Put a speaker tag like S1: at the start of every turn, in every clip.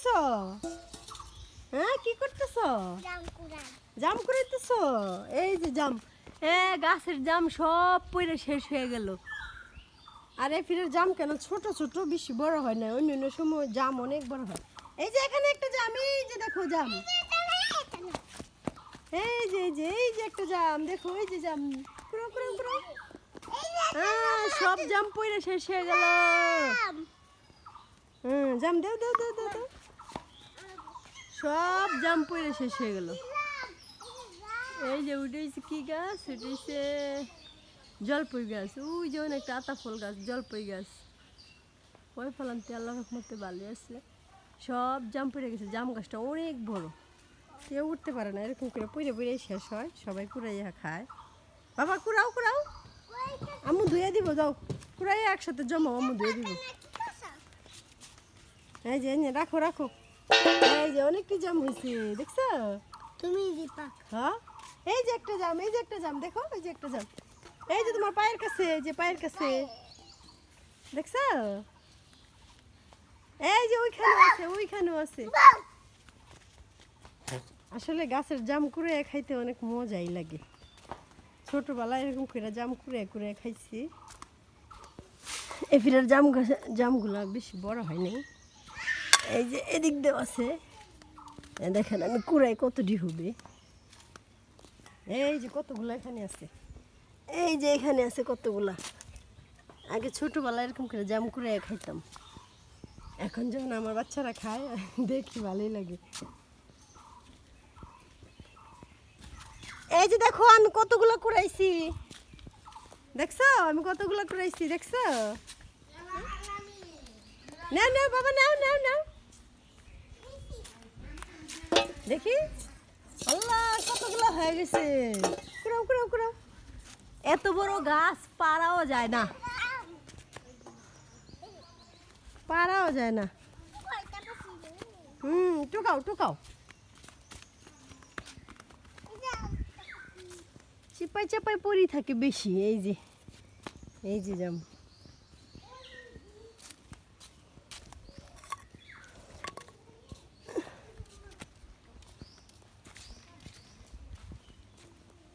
S1: করতেছো? হ্যাঁ কি করতেছো? জাম কুড়াইতেছো? এই যে জাম, গাছের জাম সব পড়ে শেষ হয়ে গেল। আরে ফিরের জাম কেন ছোট ছোট, বেশি বড় হয় না, অন্য অন্য সময় জাম অনেক বড় হয়। এই যে এখানে একটা জাম, এই যে দেখো জাম, এই যে একটা জাম দেখো, এই যে জাম, কুড়াও কুড়াও কুড়াও। সব জাম পড়ে শেষ হয়ে গেল। জাম দাও দাও দাও দাও দাও। সব জাম পড়ে শেষ হয়ে গেল। এই যে উঠেছে কি গাছ, উঠেছে জলপাই গাছ, ওই যে অনেকটা আতা ফল গাছ, জলপাই গাছ। ওই ফলান্তি আল্লাহ রহমতে ভালো আছে। সব জাম পড়ে গেছে, জাম গাছটা অনেক বড়, কেউ উঠতে পারে না, এরকম করে পড়ে পড়ে শেষ হয়, সবাই কুড়াইয়া খায়। বাবা কুড়াও কুড়াও, আম্মু ধুয়ে দিব, যাও কুড়াইয়া একসাথে জমাও, আম্মু ধুয়ে দিব। এই যে রাখো রাখো, এই যে অনেক কি জাম হয়েছে দেখছো
S2: তুমি?
S1: হ্যাঁ এই যে একটা জাম, এই যে একটা জাম দেখো, এই যে একটা জাম, এই যে তোমার পায়ের কাছে, এই যে পায়ের কাছে দেখছো, এই যে ওইখানে আছে, ওইখানেও আছে। আসলে গাছের জাম কুড়ে খাইতে অনেক মজাই লাগে। ছোটবেলায় এরকম করে জাম কুড়ে কুড়ে খাইছি। এফিরার জামগুলা বেশি বড় হয়নি। এই যে এদিক দিয়ে আছে, দেখেন আমি কুড়াই কতটি হবে। এই যে কতগুলো এখানে আছে, এই যে এখানে আছে কতগুলা। আগে ছোটবেলায় এরকম করে জাম কুড়ে খাইতাম, এখন যখন আমার বাচ্চারা খায় দেখি ভালোই লাগে। এই যে দেখো আমি কতগুলো কুড়াইছি, দেখছো আমি কতগুলো কুড়াইছি, দেখছো? নাও নাও বাবা, নাও নাও নাও, দেখি আল্লাহ কতগুলো হয়ে গেছে। কুড়াও কুড়াও কুড়াও, এত বড় গাছ পারাও যায় না, পারাও যায় না। টুকাও টুকাও, চিপাই চাপাই পরি থাকে বেশি। এই যে জাম,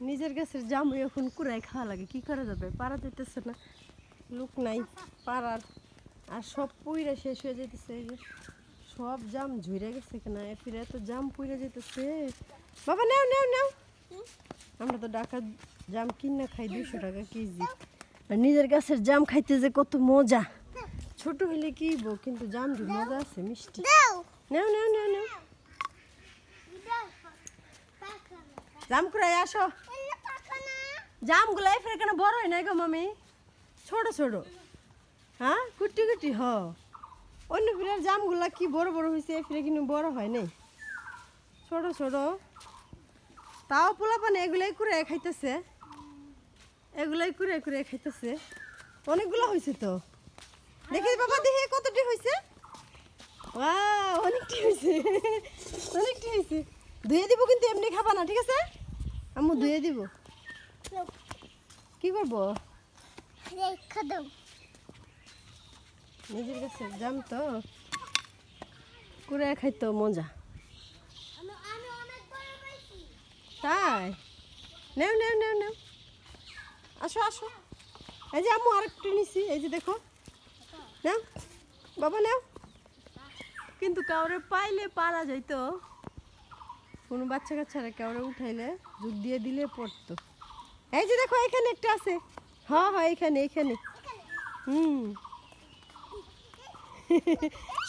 S1: নিজের গাছের জাম এখন কুড়াই খাওয়া লাগে, কি করা যাবে, পারা যেতেছে না, লোক নাই পারার, আর সব পুইরা শেষ হয়ে যেতেছে। এই যে সব জাম ঝুড়ে গেছে কিনা, ফিরে এত জাম পুইরা যেতেছে। বাবা নাও নাও নাও, আমরা তো ঢাকার জাম কিনা খাই 200 টাকা কেজি, আর নিজের গাছের জাম খাইতে যে কত মজা। ছোট হলে কি কিন্তু জাম যে মজা আছে, মিষ্টি। নাও নাও নাও নাও, জাম কুড়াই আসো। জামগুলো এফের কেন বড় হয় নাই গো মামি, ছোট ছোট, হ্যাঁ কুটি কুটি হ। অন্য ফিরার জামগুলা কি বড় বড় হয়েছে, এফিরে কিন্তু বড় হয় নাই, ছোট ছোট। তাও পোলা পানে এগুলাই কুড়ে খাইতেছে, এগুলাই কুড়ে কুড়ে খাইতেছে। অনেকগুলো হয়েছে তো, দেখি বাবা দেখি কতটি হয়েছে। অনেকটি হয়েছে, অনেকটি হয়েছে। ধুয়ে দিব কিন্তু এমনি খাবা না, ঠিক আছে? আম্মু ধুয়ে দিব। কি করবো, নিজের কাছে জাম তো কুড়ে খাইতো মজা। তাই নেও নেও নেও নেও, আসো আসো। এই যে আম্মু আরেকটু নিছি, এই যে দেখো, নাও বাবা নাও। কিন্তু কাউরে পাইলে পারা যাইতো, কোনো বাচ্চা কাচ্চারা কাউরে উঠাইলে যোগ দিয়ে দিলে পড়তো। এই যে দেখো এখানে একটা আছে, হ্যাঁ হ্যাঁ এখানে এখানে,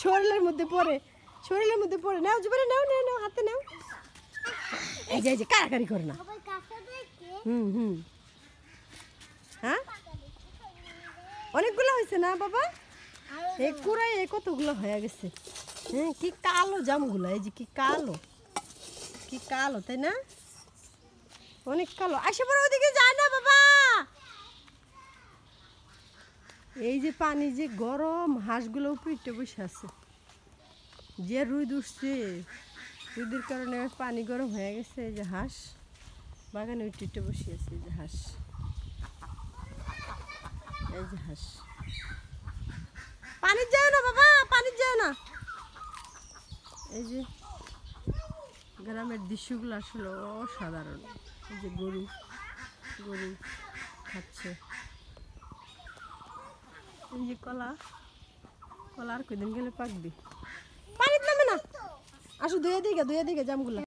S1: শরীরের মধ্যে পড়ে, শরীরের মধ্যে পড়ে। নাও জুবারে নাও নাও নাও, হাতে নাও। এই যে কারাকারি করে না। হ্যাঁ অনেকগুলো হয়েছে না বাবা, এই কুড়াই কতগুলো হয়ে গেছে। হ্যাঁ কি কালো জামগুলো, এই যে কি কালো, কি কালো তাই না, অনেক কালো। আসে পরে ওদিকে যায় না বাবা। এই যে পানি যে গরম, হাঁসগুলো উপরে বসে আছে, যে রোদ উঠছে, রোদের কারণে পানি গরম হয়ে গেছে। এই যে হাঁস বাগানে উঠে বসে আছে, এই যে হাঁস, এই যে হাঁস। পানি যাও না বাবা, পানি যাও না, এই যে গ্রামের দৃশ্যগুলো আসলে অসাধারণ। এই যে গরু গরু খাচ্ছে। এই যে কলা কলা আর কদিন গেলে পাকবে। পানিতে নামে না, আসো ধুয়ে দিকে জামগুলা।